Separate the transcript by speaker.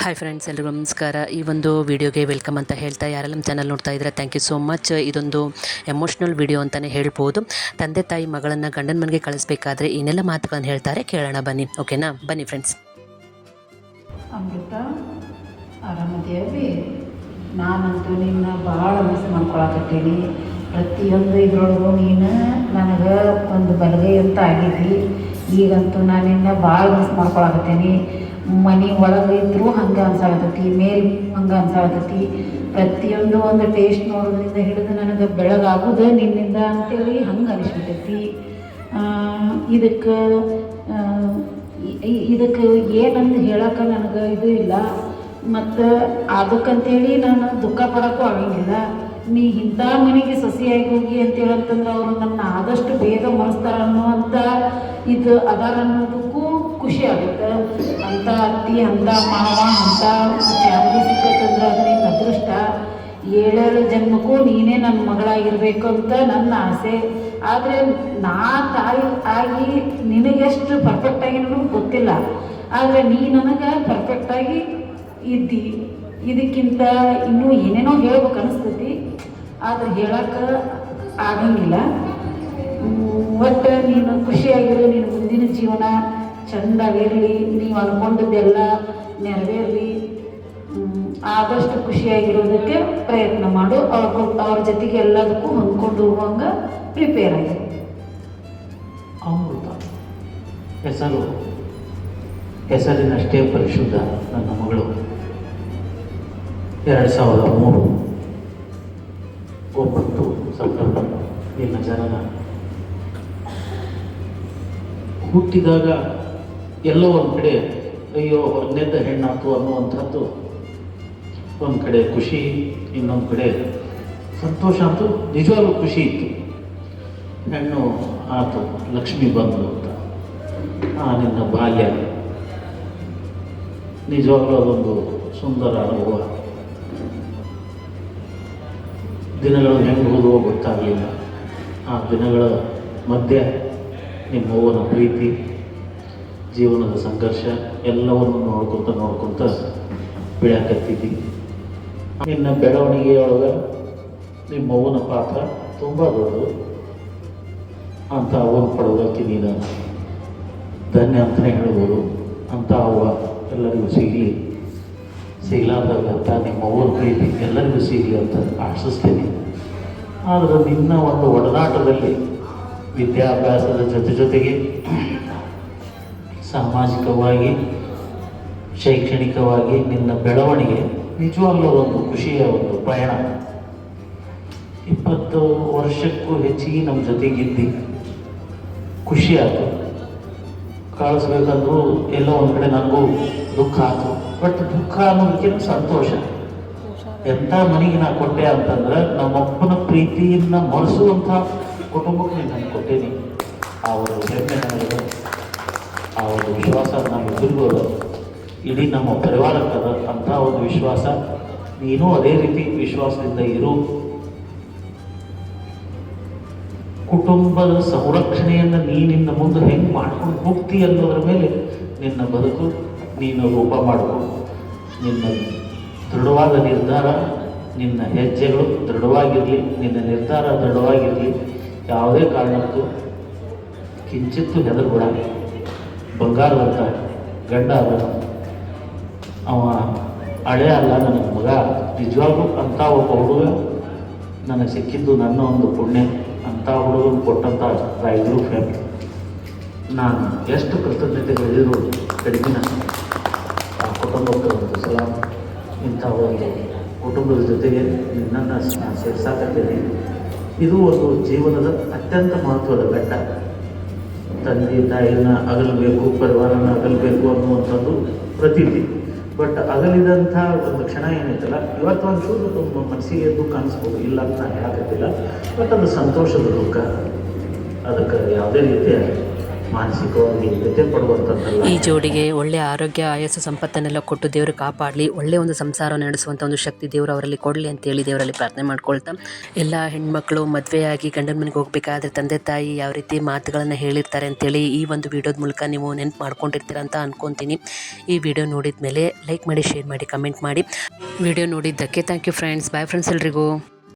Speaker 1: Hi friends, ಎಲ್ರಿಗೂ ನಮಸ್ಕಾರ. ಈ ಒಂದು ವಿಡಿಯೋಗೆ ವೆಲ್ಕಮ್ ಅಂತ ಹೇಳ್ತಾ, ಯಾರೆಲ್ಲ ನಮ್ಮ ಚಾನಲ್ ನೋಡ್ತಾ ಇದ್ದಾರೆ ಥ್ಯಾಂಕ್ ಯು ಸೋ ಮಚ್. ಇದೊಂದು ಎಮೋಷ್ನಲ್ ವಿಡಿಯೋ ಅಂತಲೇ ಹೇಳ್ಬೋದು. ತಂದೆ ತಾಯಿ ಮಗಳನ್ನು ಗಂಡನ ಮನೆಗೆ ಕಳಿಸ್ಬೇಕಾದ್ರೆ ಏನೆಲ್ಲ ಮಾತುಗಳನ್ನು ಹೇಳ್ತಾರೆ ಕೇಳೋಣ ಬನ್ನಿ. ಓಕೆನಾ, ಬನ್ನಿ ಫ್ರೆಂಡ್ಸ್.
Speaker 2: ಅಮೃತ, ಆರಾಮದೇವಿ. ನಾನಂತೂ ನಿನ್ನ ಭಾಳ ಮಿಸ್ ಮಾಡ್ಕೊಳಕತ್ತೀನಿ. ಪ್ರತಿಯೊಂದು ಇದ್ರೊಳಗೂ ನೀನು ನನಗೆ ಒಂದು ಬಲಗೈ ಅಂತ ಆಗಿದ್ದಿ. ಈಗಂತೂ ನಾನು ನಿನ್ನ ಭಾಳ ಮಿಸ್ ಮಾಡ್ಕೊಳಕತ್ತೀನಿ. ಮನೆ ಒಳಗೆ ಇದ್ದರೂ ಹಂಗೆ ಅನ್ಸಾಕತ್ತೈತಿ, ಮೇಲೆ ಹಂಗೆ ಅನ್ಸಾಕತ್ತೈತಿ. ಪ್ರತಿಯೊಂದು ಒಂದು ಟೇಸ್ಟ್ ನೋಡೋದ್ರಿಂದ ಹಿಡಿದು ನನಗೆ ಬೆಳಗಾಗೋದು ನಿನ್ನಿಂದ ಅಂತೇಳಿ ಹಂಗೆ ಅನಿಸ್ಬಿಟ್ಟೈತಿ. ಇದಕ್ಕೆ ಏನಂದು ಹೇಳೋಕೆ ನನಗೆ ಇದು ಇಲ್ಲ. ಮತ್ತು ಅದಕ್ಕಂತೇಳಿ ನಾನು ದುಃಖ ಪಡೋಕ್ಕೂ ಆಗಂಗಿಲ್ಲ. ನೀ ಇಂಥ ಮನೆಗೆ ಸಸಿಯಾಗಿ ಹೋಗಿ ಅಂತೇಳಿ ಅಂತಂದ್ರೆ ಅವರು ನನ್ನ ಆದಷ್ಟು ಬೇಗ ಮರೆಸ್ತಾರೆ ಅನ್ನುವಂಥ ಇದು ಅದಾರ ಅನ್ನೋದಕ್ಕೂ ಖುಷಿ ಆಗುತ್ತೆ. ಅಂಥ ಅತ್ತಿ, ಅಂಥ ಮಾವ, ಅಂಥ ಫ್ಯಾಮಿಲಿ ಸಿಕ್ಕತ್ತಂದ್ರೆ ಅದು ನಿನ್ನ ಅದೃಷ್ಟ. ಏಳೇಳು ಜನ್ಮಕ್ಕೂ ನೀನೇ ನನ್ನ ಮಗಳಾಗಿರ್ಬೇಕು ಅಂತ ನನ್ನ ಆಸೆ. ಆದರೆ ನಾ ತಾಯಿ ಆಗಿ ನಿನಗೆಷ್ಟು ಪರ್ಫೆಕ್ಟಾಗಿ ನನಗೆ ಗೊತ್ತಿಲ್ಲ. ಆದರೆ ನೀ ನನಗೆ ಪರ್ಫೆಕ್ಟಾಗಿ ಇದ್ದಿ. ಇದಕ್ಕಿಂತ ಇನ್ನೂ ಏನೇನೋ ಹೇಳ್ಬೇಕು ಅನಿಸ್ತೈತಿ, ಆದರೆ ಹೇಳೋಕ್ಕೆ ಆಗಂಗಿಲ್ಲ. ಒಟ್ಟು ನೀನು ಖುಷಿಯಾಗಿರು, ನೀನು ಮುಂದಿನ ಜೀವನ ಚೆಂದಾಗಿರಲಿ, ನೀವು ಅಂದ್ಕೊಂಡದ್ದೆಲ್ಲ ನೆರವೇರಲಿ. ಆದಷ್ಟು ಖುಷಿಯಾಗಿರೋದಕ್ಕೆ ಪ್ರಯತ್ನ ಮಾಡು. ಅವ್ರ ಜೊತೆಗೆ ಎಲ್ಲದಕ್ಕೂ ಹೊಂದ್ಕೊಂಡು ಹೋಗುವಂಗೆ ಪ್ರಿಪೇರ್ ಆಗಿ.
Speaker 3: ಅಮೃತ ಹೆಸರಿನಷ್ಟೇ ಪರಿಶುದ್ಧ ನನ್ನ ಮಗಳು. 2003 9 ಸೆಪ್ಟೆಂಬರ್ ನಿನ್ನ ಜನನ. ಹುಟ್ಟಿದಾಗ ಎಲ್ಲೋ ಒಂದು ಕಡೆ ಅಯ್ಯೋ ಹೊರನೆದ್ದ ಹೆಣ್ಣಾತು ಅನ್ನುವಂಥದ್ದು ಒಂದು ಕಡೆ ಖುಷಿ, ಇನ್ನೊಂದು ಕಡೆ ಸಂತೋಷ ಅಂತೂ. ನಿಜವಾಗ್ಲೂ ಖುಷಿ ಇತ್ತು. ಹೆಣ್ಣು ಆತು, ಲಕ್ಷ್ಮಿ ಬಂದು ಅಂತ. ನಿನ್ನ ಬಾಲ್ಯ ನಿಜವಾಗ್ಲೂ ಅದೊಂದು ಸುಂದರ ಅನುಭವ. ದಿನಗಳು ಹೆಂಗೆ ಹೋಗುವ ಗೊತ್ತಾಗಲಿಲ್ಲ. ಆ ದಿನಗಳ ಮಧ್ಯೆ ನಿಮ್ಮವ್ವನ ಪ್ರೀತಿ, ಜೀವನದ ಸಂಘರ್ಷ ಎಲ್ಲವನ್ನು ನೋಡ್ಕೊತ ಬೆಳೆಯಕತ್ತಿದ್ದಿ. ನಿನ್ನ ಬೆಳವಣಿಗೆಯೊಳಗೆ ನಿಮ್ಮವ್ವನ ಪಾತ್ರ ತುಂಬ ದೊಡ್ಡದು. ಅಂಥ ಅವ್ವನ ಪಡೆದಕ್ಕೆ ನೀನು ಧನ್ಯ ಅಂತಲೇ ಹೇಳ್ಬೋದು. ಅಂಥ ಅವ್ವ ಎಲ್ಲರಿಗೂ ಸಿಗಲಾರ್ದಂಥ ನಿಮ್ಮ ಅವ್ವನ ಪ್ರೀತಿ ಎಲ್ಲರಿಗೂ ಸಿಗಲಿ ಅಂತ ಆಶಿಸ್ತೀನಿ. ಆದರೆ ನಿನ್ನ ಒಂದು ಒಡನಾಟದಲ್ಲಿ ವಿದ್ಯಾಭ್ಯಾಸದ ಜೊತೆಗೆ ಸಾಮಾಜಿಕವಾಗಿ, ಶೈಕ್ಷಣಿಕವಾಗಿ ನಿನ್ನ ಬೆಳವಣಿಗೆ ನಿಜವಾಗ್ಲೂ ಒಂದು ಖುಷಿಯ ಒಂದು ಪಯಣ. 20 ವರ್ಷಕ್ಕೂ ಹೆಚ್ಚಿಗೆ ನಮ್ಮ ಜೊತೆಗಿದ್ದಿ. ಖುಷಿ ಆಯಿತು. ಕಳಿಸ್ಬೇಕಂದ್ರೂ ಎಲ್ಲೋ ಒಂದು ಕಡೆ ನನಗೂ ದುಃಖ ಆಯಿತು. ಬಟ್ ದುಃಖ ಅನ್ನೋದಕ್ಕಿಂತ ಸಂತೋಷ. ಎಂಥ ಮನೆಗೆ ನಾ ಕೊಟ್ಟೆ ಅಂತಂದ್ರೆ ನಮ್ಮಪ್ಪನ ಪ್ರೀತಿಯನ್ನು ಮರೆಸುವಂಥ ಕುಟುಂಬಕ್ಕೆ ನೀನು ನಾನು ಕೊಟ್ಟೇನಿ. ಆ ಒಂದು ಹೆಮ್ಮೆ ನನಗೆ, ಆ ಒಂದು ವಿಶ್ವಾಸ ನಮ್ಮಿಬ್ಬರಿಗೂ ಇಡೀ ನಮ್ಮ ಪರಿವಾರಕ್ಕದ. ಅಂಥ ಒಂದು ವಿಶ್ವಾಸ ನೀನು ಅದೇ ರೀತಿ ವಿಶ್ವಾಸದಿಂದ ಇರು. ಕುಟುಂಬದ ಸಂರಕ್ಷಣೆಯನ್ನು ನೀನಿನ್ನ ಮುಂದೆ ಹೆಂಗೆ ಮಾಡ್ಕೊಂಡು ಹೋಗ್ತಿ ಅನ್ನೋದ್ರ ಮೇಲೆ ನಿನ್ನ ಬದುಕು ನೀನು ರೂಪ ಮಾಡಿಕೊ. ನಿನ್ನ ದೃಢವಾದ ನಿರ್ಧಾರ, ನಿನ್ನ ಹೆಜ್ಜೆಗಳು ದೃಢವಾಗಿರಲಿ, ನಿನ್ನ ನಿರ್ಧಾರ ದೃಢವಾಗಿರಲಿ. ಯಾವುದೇ ಕಾರಣಕ್ಕೂ ಕಿಂಚಿತ್ತು ಹೆದರ್ಬೇಡ. ಬಂಗಾರದಂತ ಗಂಡ ಅದನ್ನು ಅವ ಹಳೆಯ ಅಲ್ಲ, ನನಗೆ ಮಗ. ನಿಜವಾಗ್ಲೂ ಅಂಥ ಒಬ್ಬ ಹುಡುಗ ನನಗೆ ಸಿಕ್ಕಿದ್ದು ನನ್ನ ಒಂದು ಪುಣ್ಯ. ಅಂಥ ಹುಡುಗನ ಕೊಟ್ಟಂಥ ರಾಯಚೂರು ಫ್ಯಾಮಿಲಿ ನಾನು ಎಷ್ಟು ಕೃತಜ್ಞತೆಗಳಿದ್ರು ಕಡಿಮೆ. ಆ ಕುಟುಂಬಕ್ಕೆ ಒಂದು ಸಲಾಮ್. ಇಂಥ ಒಂದು ಕುಟುಂಬದ ಜೊತೆಗೆ ನಿನ್ನನ್ನು ನಾನು ಸೇರ್ಸಾಕತ್ತೇನೆ. ಇದು ಒಂದು ಜೀವನದ ಅತ್ಯಂತ ಮಹತ್ವದ ಘಟ್ಟ. ತಂದೆ ತಾಯಿನ ಅಗಲಬೇಕು, ಪರಿವಾರನ ಅಗಲಬೇಕು ಅನ್ನುವಂಥದ್ದು ಪ್ರತೀತಿ. ಬಟ್ ಅಗಲಿದಂಥ ಒಂದು ಕ್ಷಣ ಏನೈತಲ್ಲ, ಇವತ್ತು ಒಂದು ಚೂರು ತುಂಬ ಮನಸ್ಸಿಗೆ ದುಃಖ ಅನಿಸ್ಬೋದು, ಇಲ್ಲ ಅಂತ ನಾನು ಹೇಳಕತ್ತಿಲ್ಲ. ಬಟ್ ಅದು ಸಂತೋಷದ ದುಃಖ. ಅದಕ್ಕೆ ಯಾವುದೇ ರೀತಿಯ ಮಾನಸಿಕವಾಗಿ ವ್ಯಥೆ ಪಡುವಂಥದ್ದಲ್ಲ.
Speaker 1: ಈ ಜೋಡಿಗೆ ಒಳ್ಳೆಯ ಆರೋಗ್ಯ ಆಯಸ್ಸು ಸಂಪತ್ತನ್ನೆಲ್ಲ ಕೊಟ್ಟು ದೇವರು ಕಾಪಾಡಲಿ, ಒಳ್ಳೆಯ ಒಂದು ಸಂಸಾರವನ್ನು ನಡೆಸುವಂಥ ಒಂದು ಶಕ್ತಿ ದೇವರು ಅವರಲ್ಲಿ ಕೊಡಲಿ ಅಂತೇಳಿ ದೇವರಲ್ಲಿ ಪ್ರಾರ್ಥನೆ ಮಾಡ್ಕೊಳ್ತಾ, ಎಲ್ಲ ಹೆಣ್ಮಕ್ಳು ಮದುವೆಯಾಗಿ ಗಂಡನ ಮನೆಗೆ ಹೋಗಬೇಕಾದ್ರೆ ತಂದೆ ತಾಯಿ ಯಾವ ರೀತಿ ಮಾತುಗಳನ್ನು ಹೇಳಿರ್ತಾರೆ ಅಂತೇಳಿ ಈ ಒಂದು ವಿಡಿಯೋದ ಮೂಲಕ ನೀವು ನೆನಪು ಮಾಡ್ಕೊಂಡಿರ್ತೀರ ಅಂತ ಅನ್ಕೊತೀನಿ. ಈ ವಿಡಿಯೋ ನೋಡಿದ ಮೇಲೆ ಲೈಕ್ ಮಾಡಿ, ಶೇರ್ ಮಾಡಿ, ಕಮೆಂಟ್ ಮಾಡಿ. ವಿಡಿಯೋ ನೋಡಿದ್ದಕ್ಕೆ thank you friends. Bye friends ಎಲ್ರಿಗೂ.